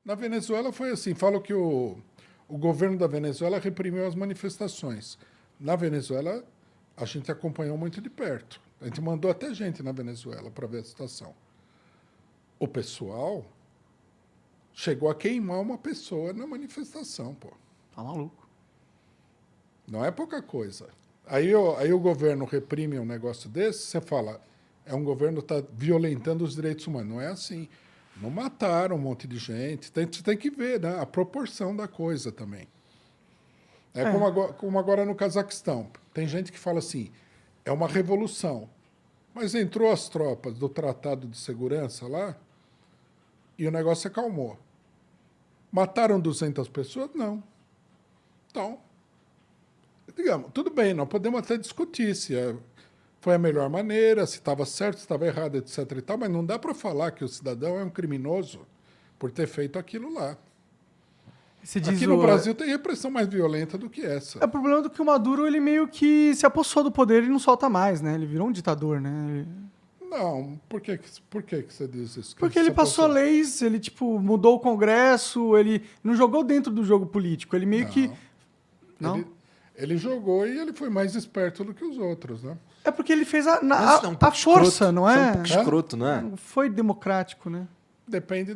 Na Venezuela foi assim, falam que o governo da Venezuela reprimiu as manifestações. Na Venezuela, a gente acompanhou muito de perto. A gente mandou até gente na Venezuela para ver a situação. O pessoal chegou a queimar uma pessoa na manifestação, pô. Tá maluco. Não é pouca coisa. Aí o governo reprime um negócio desse, você fala, é um governo que está violentando os direitos humanos. Não é assim. Não mataram um monte de gente. Você tem que ver, né, a proporção da coisa também. Como agora no Cazaquistão. Tem gente que fala assim, é uma revolução. Mas entrou as tropas do Tratado de Segurança lá e o negócio acalmou. Mataram 200 pessoas? Não. Então, digamos, tudo bem, nós podemos até discutir se foi a melhor maneira, se estava certo, se estava errado, etc. e tal, mas não dá para falar que o cidadão é um criminoso por ter feito aquilo lá. Aqui no Brasil tem repressão mais violenta do que essa. É o problema do que o Maduro, ele meio que se apossou do poder e não solta mais, né? Ele virou um ditador, né? Não, por que você diz isso? Porque ele passou leis, ele tipo mudou o Congresso, ele não jogou dentro do jogo político, ele meio que... Não? Ele jogou e ele foi mais esperto do que os outros, né? É porque ele fez a força, escroto. Não é? É um pouco escroto, não é? Não foi democrático, né? Depende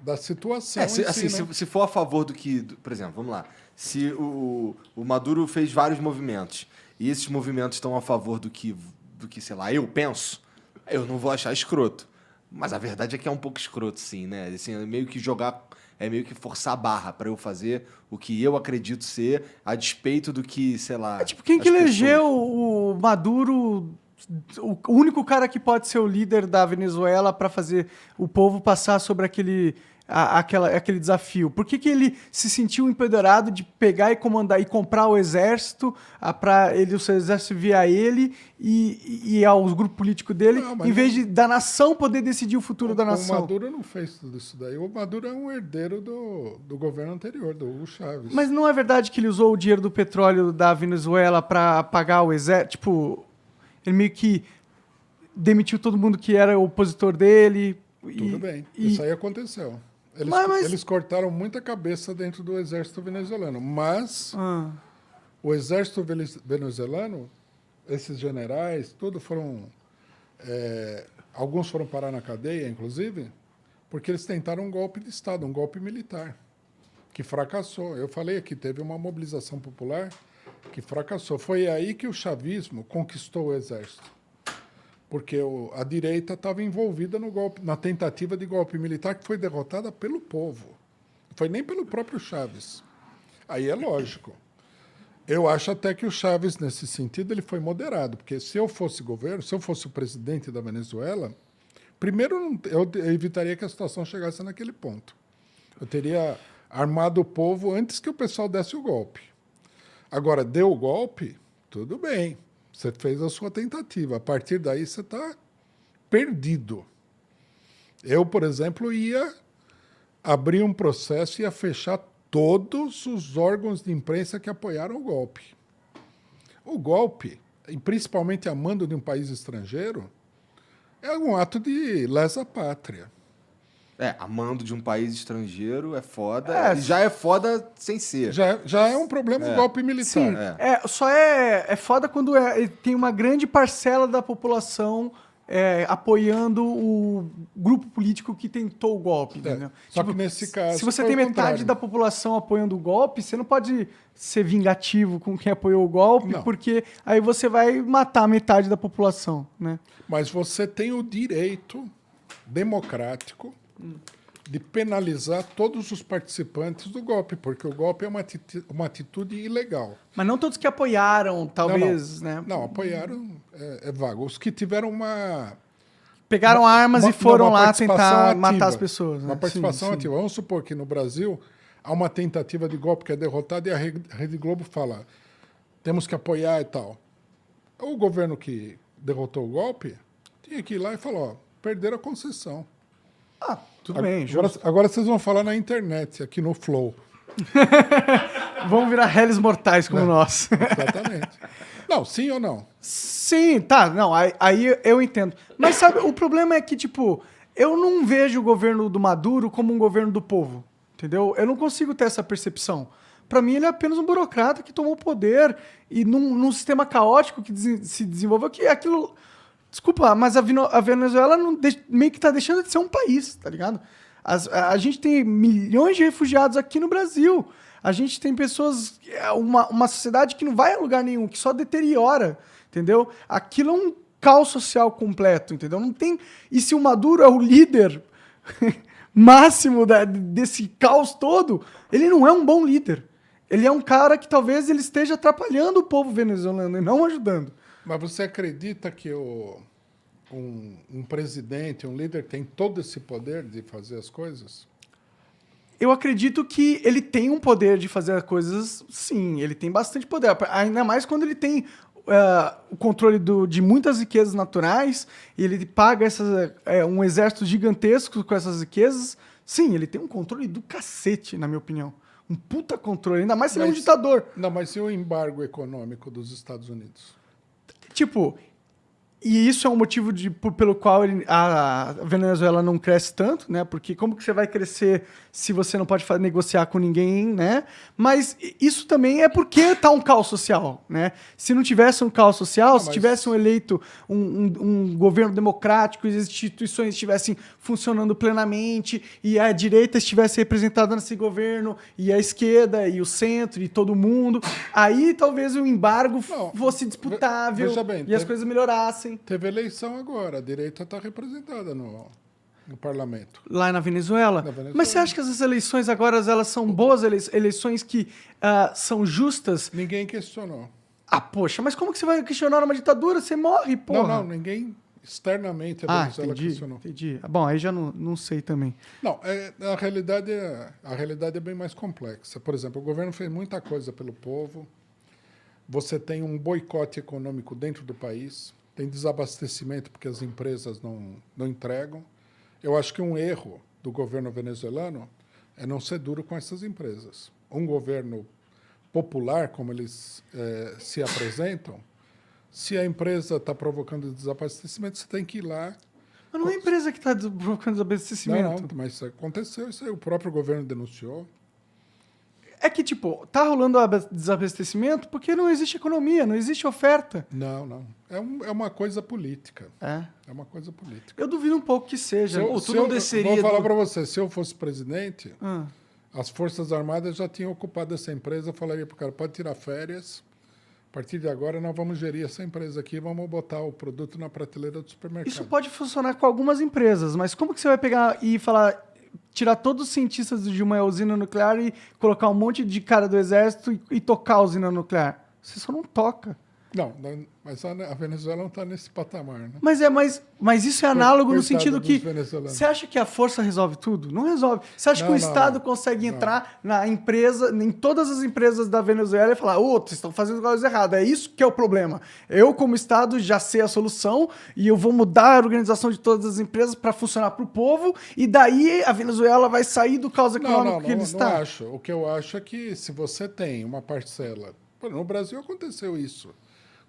da situação. Se for a favor do que... por exemplo, vamos lá. Se o Maduro fez vários movimentos e esses movimentos estão a favor do que, sei lá, eu penso, eu não vou achar escroto. Mas a verdade é que é um pouco escroto, sim, né? Assim, é meio que forçar a barra para eu fazer o que eu acredito ser, a despeito do que, sei lá... É tipo, quem que elegeu o Maduro, o único cara que pode ser o líder da Venezuela para fazer o povo passar sobre aquele desafio? Por que ele se sentiu empoderado de pegar e comandar e comprar o exército para o seu exército vir a ele e aos grupos políticos dele, em vez da nação poder decidir o futuro da nação? O Maduro não fez tudo isso daí. O Maduro é um herdeiro do governo anterior, do Hugo Chávez. Mas não é verdade que ele usou o dinheiro do petróleo da Venezuela para pagar o exército? Tipo, ele meio que demitiu todo mundo que era opositor dele. Tudo bem. Isso aí aconteceu. Eles cortaram muita cabeça dentro do exército venezuelano, mas o exército venezuelano, esses generais, alguns foram parar na cadeia, inclusive, porque eles tentaram um golpe de Estado, um golpe militar, que fracassou. Eu falei aqui, teve uma mobilização popular que fracassou. Foi aí que o chavismo conquistou o exército. Porque a direita estava envolvida na tentativa de golpe militar que foi derrotada pelo povo. Não foi nem pelo próprio Chávez. Aí é lógico. Eu acho até que o Chávez, nesse sentido, ele foi moderado, porque se eu fosse governo, se eu fosse o presidente da Venezuela, primeiro eu evitaria que a situação chegasse naquele ponto. Eu teria armado o povo antes que o pessoal desse o golpe. Agora, deu o golpe, tudo bem. Você fez a sua tentativa. A partir daí, você está perdido. Eu, por exemplo, ia abrir um processo e ia fechar todos os órgãos de imprensa que apoiaram o golpe. O golpe, e principalmente a mando de um país estrangeiro, é um ato de lesa pátria. A mando de um país estrangeiro é foda. E já é foda sem ser. Já é um problema o golpe militar. Sim, só é foda quando tem uma grande parcela da população apoiando o grupo político que tentou o golpe. Entendeu? Só que nesse caso, se você tem metade da população apoiando o golpe, você não pode ser vingativo com quem apoiou o golpe, porque aí você vai matar metade da população. Né? Mas você tem o direito democrático de penalizar todos os participantes do golpe, porque o golpe é uma atitude ilegal. Mas não todos que apoiaram, talvez, né? Não, apoiaram é vago. Os que tiveram pegaram armas e foram lá tentar matar as pessoas. Né? Uma participação ativa. Vamos supor que no Brasil há uma tentativa de golpe que é derrotada e a Rede Globo fala temos que apoiar e tal. O governo que derrotou o golpe tinha que ir lá e falar, perderam a concessão. Tudo bem. Agora vocês vão falar na internet, aqui no Flow. Vamos virar réis mortais como nós. Exatamente. Não, sim ou não? Sim, tá. Não, aí eu entendo. Mas sabe, o problema é que, tipo, eu não vejo o governo do Maduro como um governo do povo, entendeu? Eu não consigo ter essa percepção. Para mim, ele é apenas um burocrata que tomou poder e num sistema caótico que se desenvolveu, que aquilo... Desculpa, mas a Venezuela meio que tá deixando de ser um país, tá ligado? A gente tem milhões de refugiados aqui no Brasil. A gente tem pessoas... Uma sociedade que não vai a lugar nenhum, que só deteriora, entendeu? Aquilo é um caos social completo, entendeu? Não tem... E se o Maduro é o líder máximo desse caos todo, ele não é um bom líder. Ele é um cara que talvez ele esteja atrapalhando o povo venezuelano e não ajudando. Mas você acredita que um presidente, um líder, tem todo esse poder de fazer as coisas? Eu acredito que ele tem um poder de fazer as coisas, sim, ele tem bastante poder. Ainda mais quando ele tem o controle de muitas riquezas naturais e ele paga um exército gigantesco com essas riquezas. Sim, ele tem um controle do cacete, na minha opinião. Um puta controle, ainda mais se ele é um ditador. Não, mas e o embargo econômico dos Estados Unidos? Tipo, e isso é um motivo pelo qual a Venezuela não cresce tanto, né? Porque como que você vai crescer se você não pode negociar com ninguém, né? Mas isso também é porque tá um caos social, né? Se não tivesse um caos social, se tivesse um governo democrático e as instituições estivessem funcionando plenamente e a direita estivesse representada nesse governo e a esquerda e o centro e todo mundo, aí talvez o embargo fosse disputável e as coisas melhorassem. Teve eleição agora, a direita está representada no parlamento. Lá na Venezuela? Mas você acha que essas eleições agora elas são boas eleições que são justas? Ninguém questionou. Ah, poxa, mas como que você vai questionar uma ditadura? Você morre, porra. Não, ninguém externamente a Venezuela questionou. Entendi. Bom, aí já não sei também. Não, a realidade é bem mais complexa. Por exemplo, o governo fez muita coisa pelo povo. Você tem um boicote econômico dentro do país. Tem desabastecimento porque as empresas não entregam. Eu acho que um erro do governo venezuelano é não ser duro com essas empresas. Um governo popular, como eles se apresentam, se a empresa está provocando desabastecimento, você tem que ir lá. Mas não é a empresa que está provocando desabastecimento. Não, mas aconteceu isso aí. O próprio governo denunciou. É que, tipo, tá rolando desabastecimento porque não existe economia, não existe oferta. Não. É uma coisa política. É uma coisa política. Eu duvido um pouco que seja. Vou falar para você, se eu fosse presidente, as Forças Armadas já tinham ocupado essa empresa, eu falaria para o cara, pode tirar férias, a partir de agora nós vamos gerir essa empresa aqui, vamos botar o produto na prateleira do supermercado. Isso pode funcionar com algumas empresas, mas como que você vai pegar e tirar todos os cientistas de uma usina nuclear e colocar um monte de cara do exército e tocar a usina nuclear? Você só não toca. Não, mas a Venezuela não está nesse patamar, né? Mas isso é análogo no sentido que venezuelanos. você acha que a força resolve tudo? Não resolve. Você acha que o Estado consegue entrar na empresa, em todas as empresas da Venezuela e falar, vocês estão fazendo coisa errada. É isso que é o problema. Eu, como Estado, já sei a solução e eu vou mudar a organização de todas as empresas para funcionar para o povo e daí a Venezuela vai sair do caos econômico que ele está. Não acho. O que eu acho é que se você tem uma parcela... No Brasil aconteceu isso.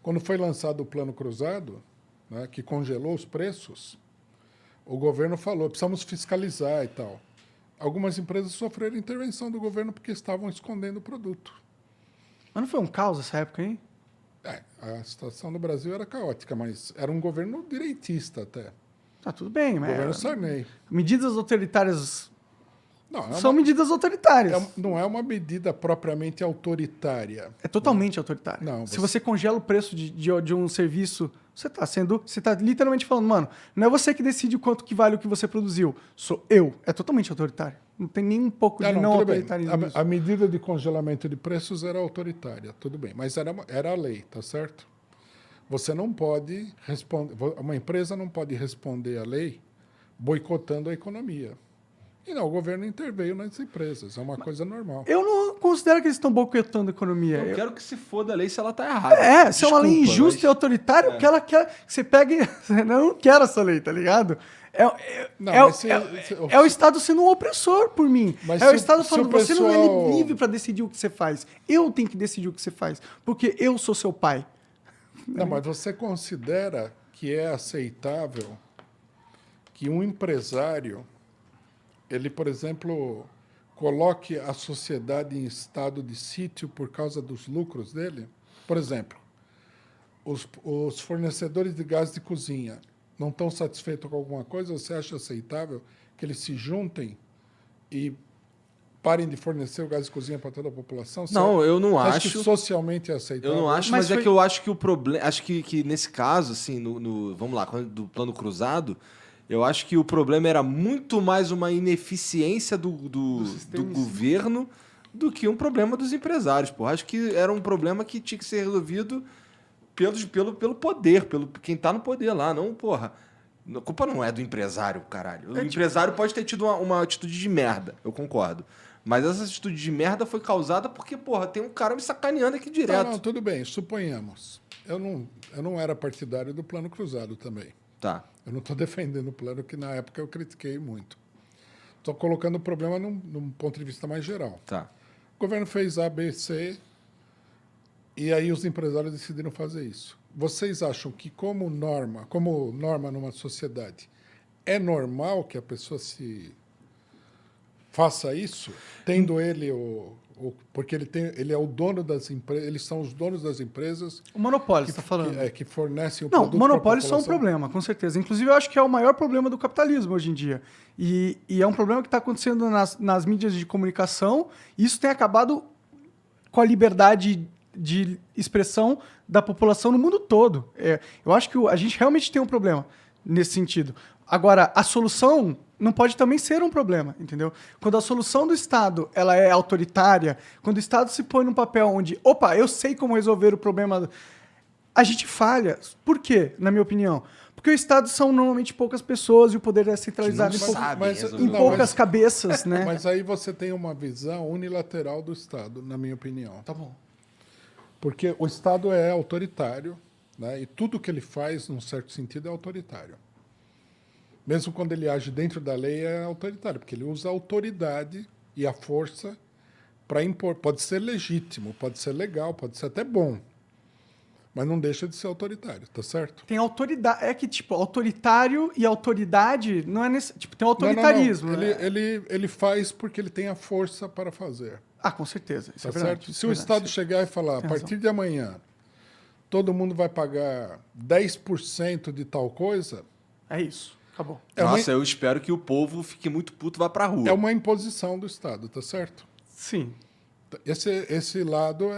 Quando foi lançado o Plano Cruzado, né, que congelou os preços, o governo falou, precisamos fiscalizar e tal. Algumas empresas sofreram intervenção do governo porque estavam escondendo o produto. Mas não foi um caos essa época, hein? A situação no Brasil era caótica, mas era um governo direitista até. Tá tudo bem, mas... Governo Sarney. Medidas autoritárias... Não, são medidas autoritárias. Não é uma medida propriamente autoritária. É totalmente autoritária. Não, Se você congela o preço de um serviço, você está literalmente falando, mano, não é você que decide quanto que vale o que você produziu, sou eu. É totalmente autoritário. Não tem nem um pouco de não autoritarismo. A medida de congelamento de preços era autoritária, tudo bem, mas era a lei, tá certo? Você não pode responder, uma empresa não pode responder à lei boicotando a economia. E não, o governo interveio nas empresas, é uma coisa normal. Eu não considero que eles estão boicotando a economia. Eu quero que se foda a lei se ela tá errada. Se é uma lei injusta e autoritária, o que ela quer que você pegue... Eu não quero essa lei, tá ligado? É o Estado sendo um opressor por mim. É o Estado falando, você não é livre para decidir o que você faz. Eu tenho que decidir o que você faz, porque eu sou seu pai. Não, mas você considera que é aceitável que um empresário, ele, por exemplo, coloque a sociedade em estado de sítio por causa dos lucros dele? Por exemplo, os fornecedores de gás de cozinha não estão satisfeitos com alguma coisa? Você acha aceitável que eles se juntem e parem de fornecer o gás de cozinha para toda a população? Não, eu não Você acha acho. que socialmente é aceitável? Eu não acho, Mas mas é foi- que eu acho que o problema. Acho que nesse caso, assim, vamos lá, do plano cruzado, eu acho que o problema era muito mais uma ineficiência do sistema em si. governo do que um problema dos empresários. Pô. Acho que era um problema que tinha que ser resolvido pelo poder, pelo quem tá no poder lá, não, porra. A culpa não é do empresário, caralho. O empresário pode ter tido uma atitude de merda, eu concordo. Mas essa atitude de merda foi causada porque, porra, tem um cara me sacaneando aqui direto. Não, tudo bem, suponhamos. Eu não era partidário do plano cruzado também. Tá. Eu não estou defendendo o plano que na época eu critiquei muito. Estou colocando o problema num ponto de vista mais geral. Tá. O governo fez A, B, C, e aí os empresários decidiram fazer isso. Vocês acham que como norma numa sociedade, é normal que a pessoa se faça isso, tendo ele porque ele é o dono das empresas, eles são os donos das empresas O monopólio, você está falando. que fornecem o Não, produto. monopólios pra são um população? problema, com certeza. Inclusive, eu acho que é o maior problema do capitalismo hoje em dia. E é um problema que está acontecendo nas mídias de comunicação. E isso tem acabado com a liberdade de expressão da população no mundo todo. Eu acho que a gente realmente tem um problema nesse sentido. Agora, a solução não pode também ser um problema, entendeu? Quando a solução do Estado ela é autoritária, quando o Estado se põe num papel onde, opa, eu sei como resolver o problema, a gente falha. Por quê, na minha opinião? Porque o Estado são normalmente poucas pessoas e o poder é centralizado Que não sabem resolver. em Não, poucas mas- cabeças, né? Mas aí você tem uma visão unilateral do Estado, na minha opinião. Tá bom. Porque o Estado é autoritário, né? E tudo que ele faz, num certo sentido, é autoritário. Mesmo quando ele age dentro da lei, é autoritário, porque ele usa a autoridade e a força para impor. Pode ser legítimo, pode ser legal, pode ser até bom, mas não deixa de ser autoritário, tá certo? Tem autoridade. É que, tipo, autoritário e autoridade não é nesse. Tipo, tem Não, autoritarismo. não. Né? Ele faz porque ele tem a força para fazer. Ah, com certeza. Isso Tá é verdade. certo? Isso Se é o verdade. Estado chegar e falar, a tem partir de amanhã, todo mundo vai pagar 10% de tal coisa, É isso. Acabou. é uma, Nossa, eu espero que o povo fique muito puto e vá pra rua. é uma imposição do Estado, tá certo? Sim. Esse lado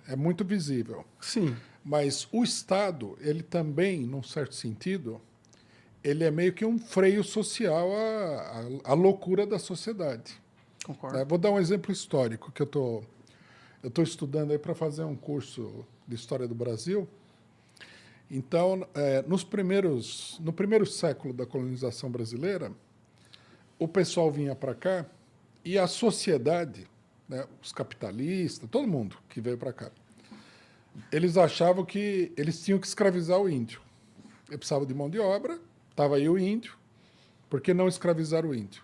é muito visível. Sim. Mas o Estado, ele também, num certo sentido, ele é meio que um freio social à loucura da sociedade. Concordo. Vou dar um exemplo histórico que eu tô estudando aí para fazer um curso de História do Brasil. Então, no primeiro século da colonização brasileira, o pessoal vinha para cá e a sociedade, né, os capitalistas, todo mundo que veio para cá, eles achavam que eles tinham que escravizar o índio. Eles precisavam de mão de obra, estava aí o índio, por que não escravizar o índio?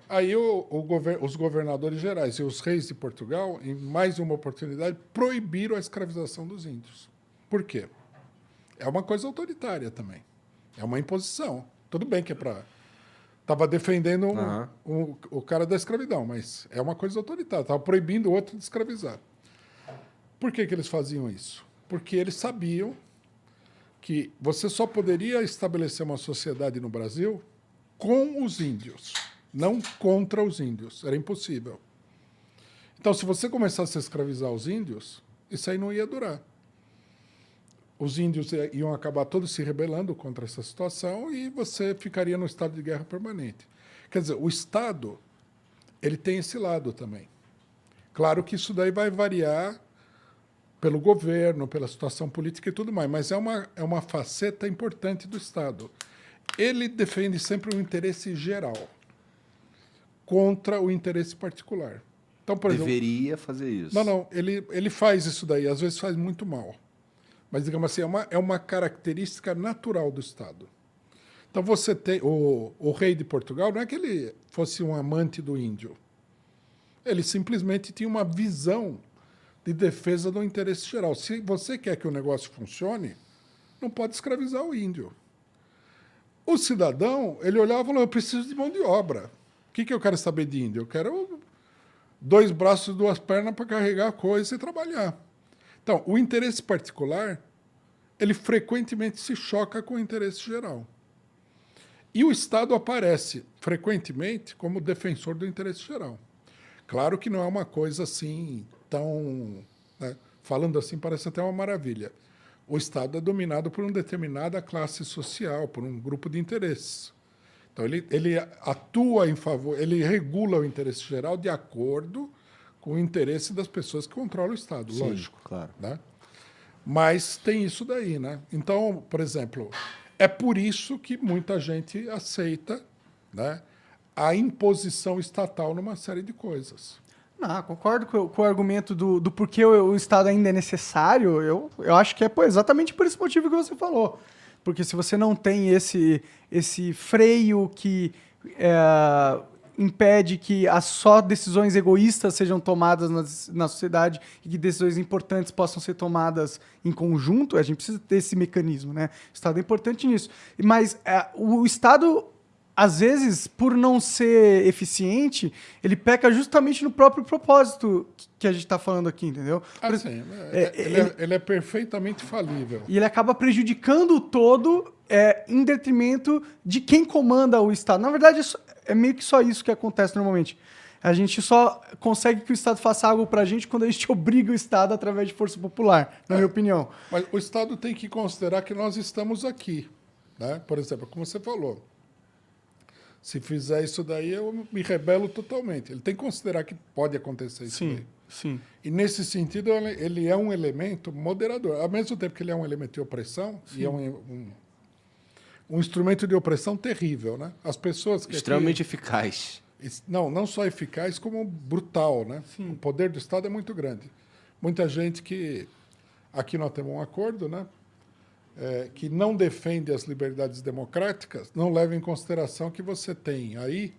Aí os governadores gerais e os reis de Portugal, em mais uma oportunidade, proibiram a escravização dos índios. Por quê? É uma coisa autoritária também. É uma imposição. Tudo bem que é para... Estava defendendo o cara da escravidão, mas é uma coisa autoritária. Estava proibindo o outro de escravizar. Por que eles faziam isso? Porque eles sabiam que você só poderia estabelecer uma sociedade no Brasil com os índios, não contra os índios. Era impossível. Então, se você começasse a escravizar os índios, isso aí não ia durar. Os índios iam acabar todos se rebelando contra essa situação e você ficaria no estado de guerra permanente. Quer dizer, o Estado, ele tem esse lado também. Claro que isso daí vai variar pelo governo, pela situação política e tudo mais, mas é uma faceta importante do Estado. Ele defende sempre o interesse geral contra o interesse particular. Então, por exemplo, Deveria fazer isso. não, ele faz isso daí, às vezes faz muito mal. Mas, digamos assim, é uma característica natural do Estado. Então, você tem... O rei de Portugal não é que ele fosse um amante do índio. Ele simplesmente tinha uma visão de defesa do interesse geral. Se você quer que o negócio funcione, não pode escravizar o índio. O cidadão, ele olhava e falou, eu preciso de mão de obra. O que eu quero saber de índio? Eu quero 2 braços e 2 pernas para carregar a coisa e trabalhar. Então, o interesse particular, ele frequentemente se choca com o interesse geral. E o Estado aparece frequentemente como defensor do interesse geral. Claro que não é uma coisa assim tão... né, falando assim, parece até uma maravilha. O Estado é dominado por uma determinada classe social, por um grupo de interesses. Então, ele atua em favor, ele regula o interesse geral de acordo com o interesse das pessoas que controlam o Estado, Sim, lógico. claro. Né? Mas tem isso daí, né? Então, por exemplo, é por isso que muita gente aceita, né, a imposição estatal numa série de coisas. Não, concordo com o argumento do porquê o Estado ainda é necessário. Eu acho que é exatamente por esse motivo que você falou. Porque se você não tem esse freio que impede que só decisões egoístas sejam tomadas na sociedade e que decisões importantes possam ser tomadas em conjunto, a gente precisa ter esse mecanismo, né? O Estado é importante nisso. Mas o Estado, às vezes, por não ser eficiente, ele peca justamente no próprio propósito que a gente está falando aqui, entendeu? Assim, ele é perfeitamente falível. E ele acaba prejudicando o todo em detrimento de quem comanda o Estado. Na verdade, é meio que só isso que acontece normalmente. A gente só consegue que o Estado faça algo para a gente quando a gente obriga o Estado através de força popular, na minha opinião. Mas o Estado tem que considerar que nós estamos aqui. Né? Por exemplo, como você falou, se fizer isso daí, eu me rebelo totalmente. Ele tem que considerar que pode acontecer isso daí. Sim. E, nesse sentido, ele é um elemento moderador. Ao mesmo tempo que ele é um elemento de opressão, e é um instrumento de opressão terrível. Né? As pessoas que Extremamente eficaz. Não só eficaz, como brutal. Né? O poder do Estado é muito grande. Muita gente que... Aqui nós temos um acordo, né? Que não defende as liberdades democráticas, não leva em consideração que você tem aí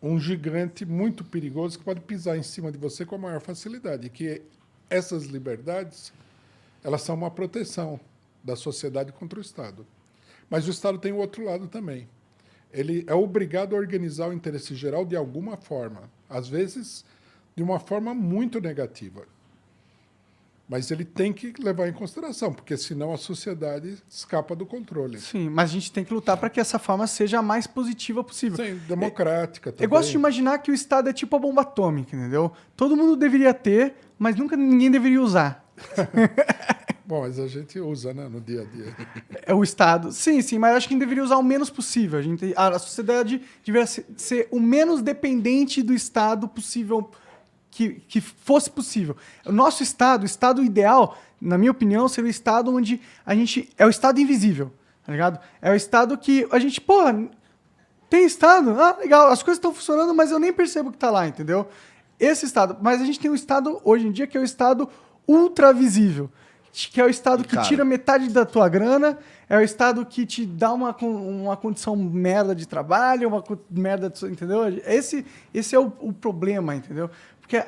um gigante muito perigoso que pode pisar em cima de você com a maior facilidade. E que essas liberdades, elas são uma proteção da sociedade contra o Estado. Mas o Estado tem o outro lado também. Ele é obrigado a organizar o interesse geral de alguma forma, às vezes de uma forma muito negativa. Mas ele tem que levar em consideração, porque senão a sociedade escapa do controle. Sim, mas a gente tem que lutar para que essa forma seja a mais positiva possível. Sim, democrática também. Eu gosto de imaginar que o Estado é tipo a bomba atômica, entendeu? Todo mundo deveria ter, mas nunca ninguém deveria usar. Bom, mas a gente usa, né, no dia a dia. É o Estado. Sim, mas eu acho que a gente deveria usar o menos possível. A sociedade deveria ser o menos dependente do Estado possível, que fosse possível. O nosso Estado, o Estado ideal, na minha opinião, seria o Estado onde a gente... É o Estado invisível, tá ligado? É o Estado que a gente, tem Estado? Ah, legal, as coisas estão funcionando, mas eu nem percebo que tá lá, entendeu? Esse Estado... Mas a gente tem um Estado, hoje em dia, que é o Estado ultravisível, que é o Estado que tira metade da tua grana, é o Estado que te dá uma condição merda de trabalho, uma merda, entendeu? Esse é o problema, entendeu? Porque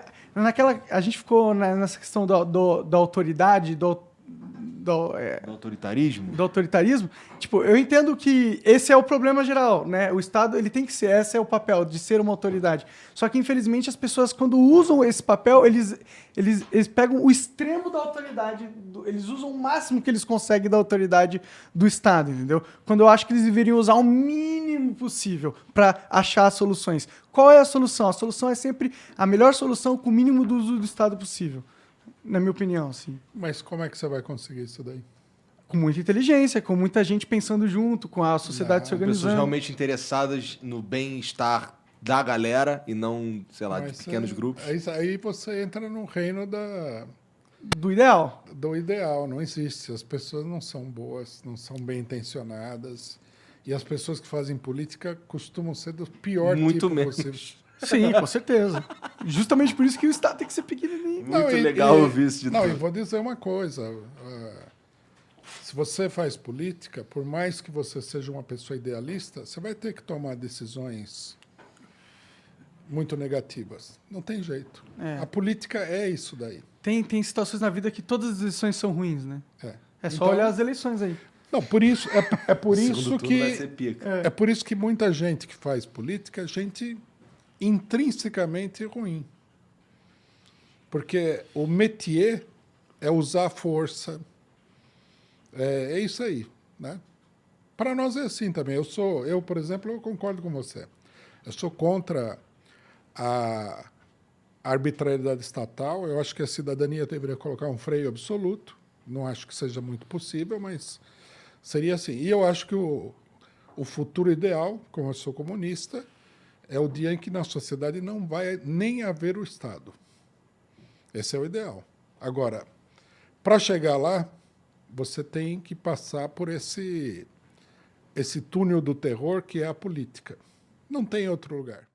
a gente ficou nessa questão da autoridade, do autoritarismo? Do autoritarismo. Tipo, eu entendo que esse é o problema geral, né? O Estado, ele tem que ser, esse é o papel de ser uma autoridade. Só que, infelizmente, as pessoas, quando usam esse papel, eles pegam o extremo da autoridade, eles usam o máximo que eles conseguem da autoridade do Estado, entendeu? Quando eu acho que eles deveriam usar o mínimo possível para achar soluções. Qual é a solução? A solução é sempre a melhor solução com o mínimo do uso do Estado possível. Na minha opinião, sim. Mas como é que você vai conseguir isso daí? Com muita inteligência, com muita gente pensando junto, com a sociedade se organizando. Pessoas realmente interessadas no bem-estar da galera e não, sei lá, de pequenos grupos. Aí você entra no reino do ideal. Do ideal, não existe. As pessoas não são boas, não são bem intencionadas. E as pessoas que fazem política costumam ser do pior muito tipo menos. possível. Sim, com certeza. Justamente por isso que o Estado tem que ser pequenininho. Muito legal ouvir isso de Não, tudo. e vou dizer uma coisa. Se você faz política, por mais que você seja uma pessoa idealista, você vai ter que tomar decisões muito negativas. Não tem jeito. A política é isso daí. Tem situações na vida que todas as decisões são ruins, né? É só Então, olhar as eleições aí. Não, por isso, é por O isso segundo turno vai ser que pica. é por isso que muita gente que faz política é gente intrinsecamente ruim. Porque o métier é usar a força. É isso aí, né? Para nós é assim também. Eu, por exemplo, eu concordo com você. Eu sou contra a arbitrariedade estatal. Eu acho que a cidadania deveria colocar um freio absoluto. Não acho que seja muito possível, mas seria assim. E eu acho que o futuro ideal, como eu sou comunista, é o dia em que na sociedade não vai nem haver o Estado. Esse é o ideal. Agora, para chegar lá, você tem que passar por esse túnel do terror que é a política. Não tem outro lugar.